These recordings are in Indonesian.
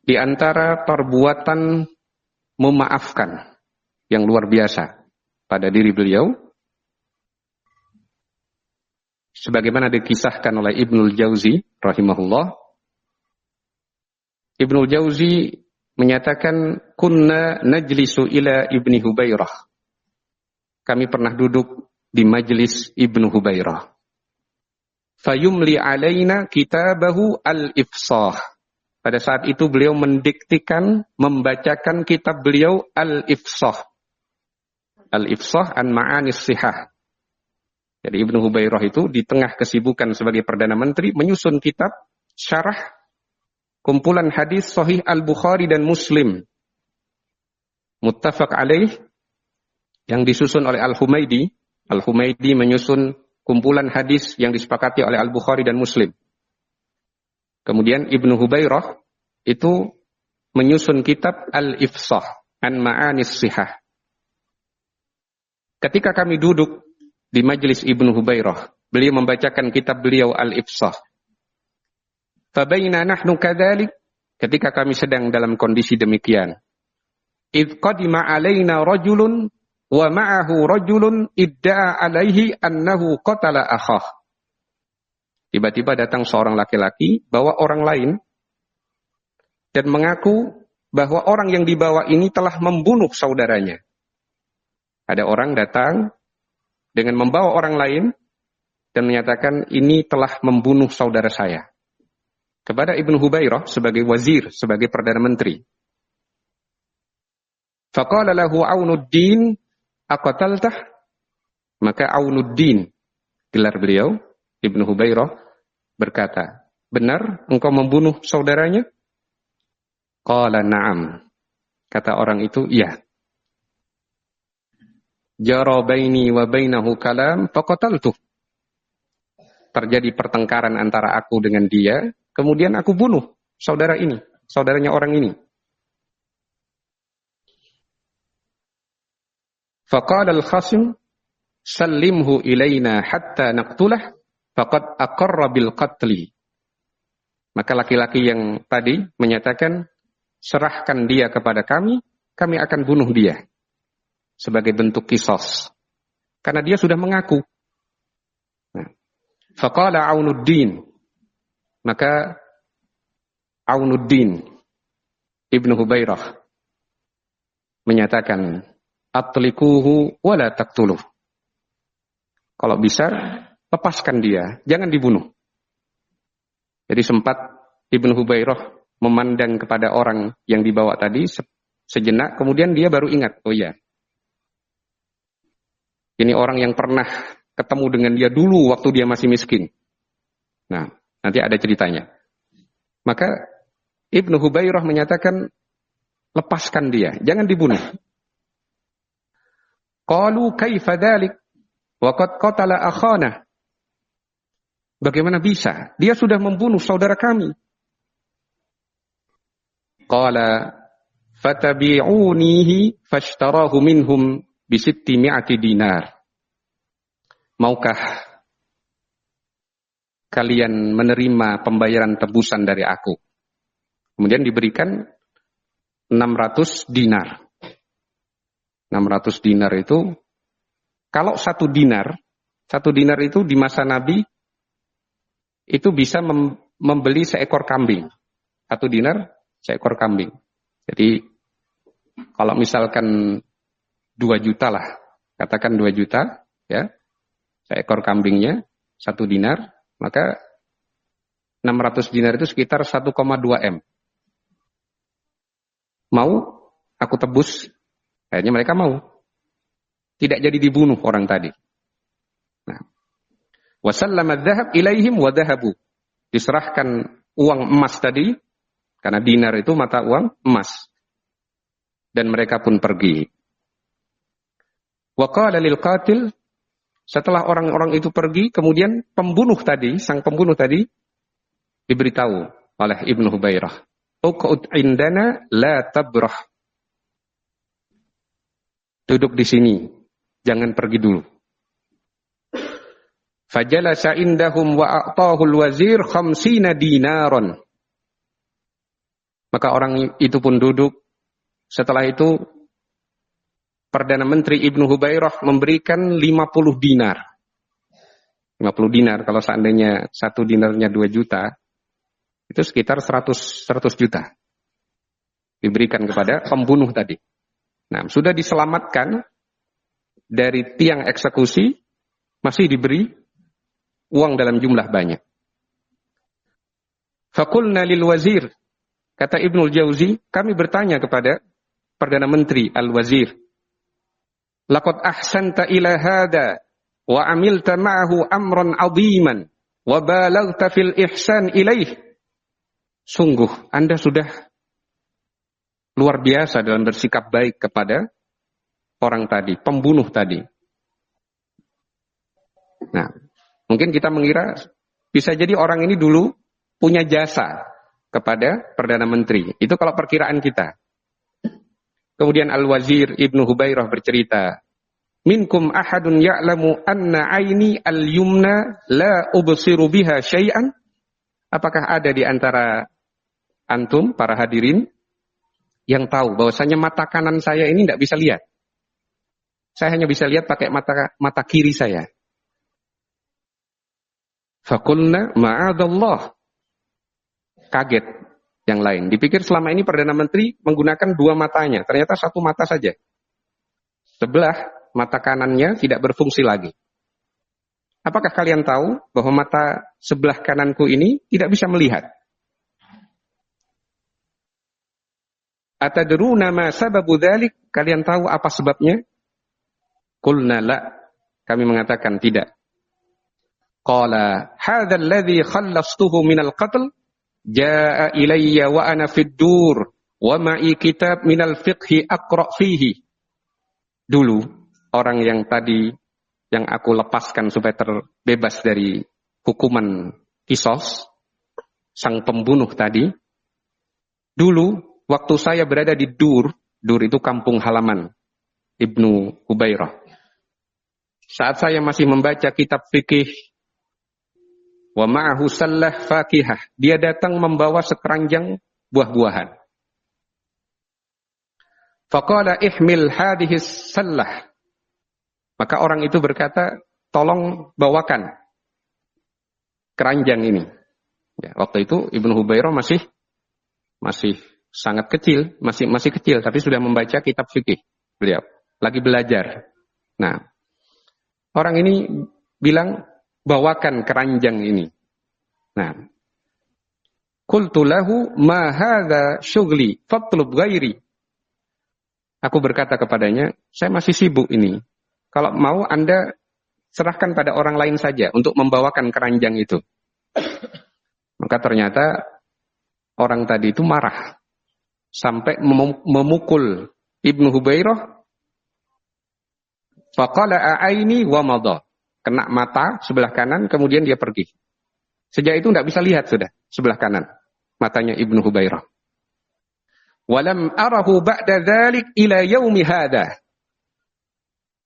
di antara perbuatan memaafkan yang luar biasa pada diri beliau, sebagaimana dikisahkan oleh Ibnul Jauzi rahimahullah. Ibnul Jauzi menyatakan, kunna najlisu ila Ibni Hubairah. Kami pernah duduk di majlis Ibnu Hubairah. Fayumli alaina kitabahu al-ifsah. Pada saat itu beliau mendiktikan, membacakan kitab beliau al-ifsah. Al-ifsah an ma'anis sihah. Jadi Ibnu Hubairah itu di tengah kesibukan sebagai Perdana Menteri menyusun kitab syarah kumpulan hadis Sahih Al-Bukhari dan Muslim. Muttafaq alaih yang disusun oleh Al-Humaidi. Al-Humaidi menyusun kumpulan hadis yang disepakati oleh Al-Bukhari dan Muslim. Kemudian Ibnu Hubairah itu menyusun kitab Al-Ifsah an Ma'anis Sihah. Ketika kami duduk di majlis Ibnu Hubairah, beliau membacakan kitab beliau Al-Ifsah. Fabaina nahnu kadzalik, ketika kami sedang dalam kondisi demikian. Idh qadima alaina rajulun wa ma'ahu rajulun idda'a alaihi annahu qatala akhah. Tiba-tiba datang seorang laki-laki bawa orang lain dan mengaku bahwa orang yang dibawa ini telah membunuh saudaranya. Ada orang datang dengan membawa orang lain dan menyatakan ini telah membunuh saudara saya. Kepada Ibnu Hubairah sebagai wazir, sebagai Perdana Menteri. Faqala lahu Aunuddin aqataltah? Maka Aunuddin, gelar beliau, Ibnu Hubairah, berkata, benar engkau membunuh saudaranya? Qala na'am. Kata orang itu, iya. Jara baini wa bainahu kalam faqataltuh. Terjadi pertengkaran antara aku dengan dia, kemudian aku bunuh saudara ini, saudaranya orang ini. Faqala al-khasim sallimhu ilaina hatta naqtulah faqad aqarra bil qatli. Maka laki-laki yang tadi menyatakan, serahkan dia kepada kami, kami akan bunuh dia sebagai bentuk qisas. Karena dia sudah mengaku. Nah, faqala Aunuddin, maka Aunuddin Ibnu Hubairah menyatakan, atlikuhu wala taqtuluh. Kalau bisa, lepaskan dia, jangan dibunuh. Jadi sempat Ibnu Hubairah memandang kepada orang yang dibawa tadi sejenak, kemudian dia baru ingat, oh iya, ini orang yang pernah ketemu dengan dia dulu waktu dia masih miskin. Nah, nanti ada ceritanya. Maka Ibnu Hubairah menyatakan, lepaskan dia, jangan dibunuh. Qalu kaifa dzalik wa qad qatala akhana. Bagaimana bisa? Dia sudah membunuh saudara kami. Qala fatabi'unihi fashtarahu minhum bi 600 dinar. Maukah kalian menerima pembayaran tebusan dari aku? Kemudian diberikan 600 dinar. 600 dinar itu, kalau satu dinar itu di masa Nabi itu bisa membeli seekor kambing. 1 dinar, seekor kambing. Jadi kalau misalkan 2 juta lah, katakan 2 juta, ya, seekor kambingnya 1 dinar, maka 600 dinar itu sekitar 1,2 M. Mau aku tebus? Akhirnya mereka mau. Tidak jadi dibunuh orang tadi. Nah, wasallama dzahab ilaihim wa dhahabu. Diserahkan uang emas tadi, karena dinar itu mata uang emas. Dan mereka pun pergi. Wa qala lil qatil, setelah orang-orang itu pergi, kemudian pembunuh tadi, sang pembunuh tadi diberitahu oleh Ibnu Hubairah, uqud indana la tabrah. Duduk di sini, jangan pergi dulu. Fajalasa indahum wa a'tahu al-wazir 50 dinaron. Maka orang itu pun duduk. Setelah itu Perdana Menteri Ibnu Hubairah memberikan 50 dinar. 50 dinar, kalau seandainya 1 dinarnya 2 juta, itu sekitar 100 juta. Diberikan kepada pembunuh tadi. Nah, sudah diselamatkan dari tiang eksekusi, masih diberi uang dalam jumlah banyak. Faqulna lil wazir, kata Ibnul Jauzi, kami bertanya kepada Perdana Menteri Al-Wazir, laqad ahsanta ila hada wa amilta ma'ahu amran 'aziman wa balaghta fil ihsan ilaih. Sungguh Anda sudah luar biasa dalam bersikap baik kepada orang tadi, pembunuh tadi. Nah, mungkin kita mengira bisa jadi orang ini dulu punya jasa kepada Perdana Menteri. Itu kalau perkiraan kita. Kemudian Al-Wazir Ibnu Hubairah bercerita, minkum ahadun ya'lamu anna aini al-yumna la ubsiru biha syai'an. Apakah ada di antara antum, para hadirin, yang tahu bahwasanya mata kanan saya ini tidak bisa lihat? Saya hanya bisa lihat pakai mata kiri saya. Faqulna ma'adallah. Kaget yang lain. Dipikir selama ini Perdana Menteri menggunakan 2 matanya. Ternyata 1 mata saja. Sebelah mata kanannya tidak berfungsi lagi. Apakah kalian tahu bahwa mata sebelah kananku ini tidak bisa melihat? Atadruna ma sababu dzalik? Kalian tahu apa sebabnya? Qulna la. Kami mengatakan tidak. Qala hadza alladhi khallastuhu minal qatl jaa ilayya wa ana fid dur wa ma'i kitab minal fiqhi aqra fihi. Dulu orang yang tadi yang aku lepaskan supaya terbebas dari hukuman kisos, sang pembunuh tadi, dulu waktu saya berada di Dur itu kampung halaman Ibnu Hubairah. Saat saya masih membaca kitab fikih, wa ma'ahu sallah fakihah, dia datang membawa sekeranjang buah-buahan. Faqala ihmil hadhis sallah. Maka orang itu berkata, tolong bawakan keranjang ini. Ya, waktu itu Ibnu Hubairah masih sangat kecil, masih kecil, tapi sudah membaca kitab fikih. Beliau lagi belajar. Nah, orang ini bilang, bawakan keranjang ini. Nah, qultu lahu ma hadza syughli fatlub ghairi. Aku berkata kepadanya, saya masih sibuk ini. Kalau mau Anda serahkan pada orang lain saja untuk membawakan keranjang itu. Maka ternyata orang tadi itu marah sampai memukul Ibnu Hubairah. Faqala a'aini wa madha. Kena mata sebelah kanan, kemudian dia pergi. Sejak itu tidak bisa lihat sudah sebelah kanan matanya Ibnu Hubairah. Walam arahu ba'da dzalik ila yaumi hadza.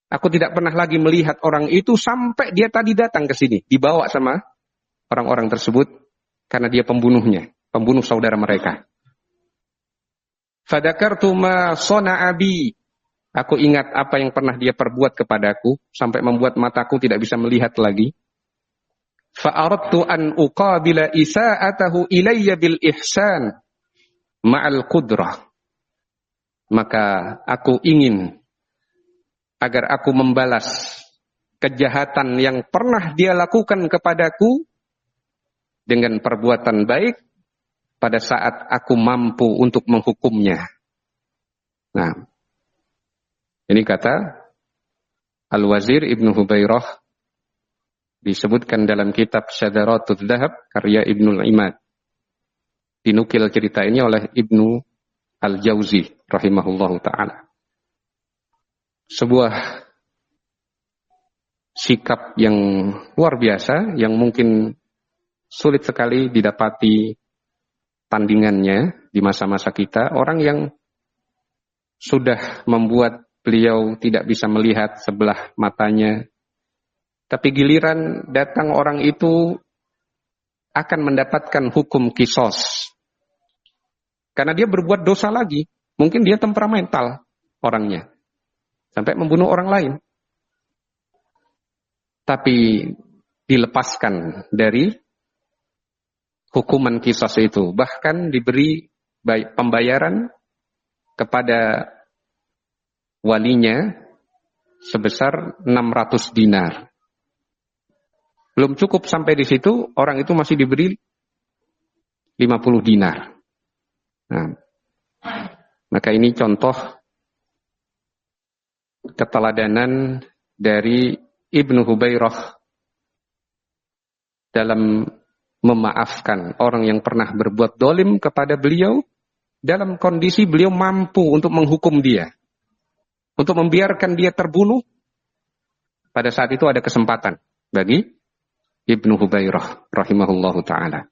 Aku tidak pernah lagi melihat orang itu sampai dia tadi datang ke sini, dibawa sama orang-orang tersebut karena dia pembunuhnya, pembunuh saudara mereka. Fadakartu ma sana'a bi. Aku ingat apa yang pernah dia perbuat kepadaku sampai membuat mataku tidak bisa melihat lagi. Fa'aradtu an uqabila isa'atahu ilayya bil ihsan ma'al qudrah. Maka aku ingin agar aku membalas kejahatan yang pernah dia lakukan kepadaku dengan perbuatan baik pada saat aku mampu untuk menghukumnya. Nah, ini kata Al-Wazir Ibnu Hubairah, disebutkan dalam kitab Syadaratul Dhahab karya Ibnul Imad. Dinukil cerita ini oleh Ibnu Al-Jauzi rahimahullahu ta'ala. Sebuah sikap yang luar biasa, yang mungkin sulit sekali didapati tandingannya di masa-masa kita. Orang yang sudah membuat beliau tidak bisa melihat sebelah matanya, tapi giliran datang orang itu akan mendapatkan hukum kisos. Karena dia berbuat dosa lagi. Mungkin dia temperamental orangnya. Sampai membunuh orang lain. Tapi dilepaskan dari hukuman qisas itu. Bahkan diberi pembayaran kepada walinya sebesar 600 dinar. Belum cukup sampai di situ, orang itu masih diberi 50 dinar. Nah, maka ini contoh keteladanan dari Ibnu Hubairah dalam memaafkan orang yang pernah berbuat dolim kepada beliau dalam kondisi beliau mampu untuk menghukum dia, untuk membiarkan dia terbunuh. Pada saat itu ada kesempatan bagi Ibnu Hubairah rahimahullahu ta'ala.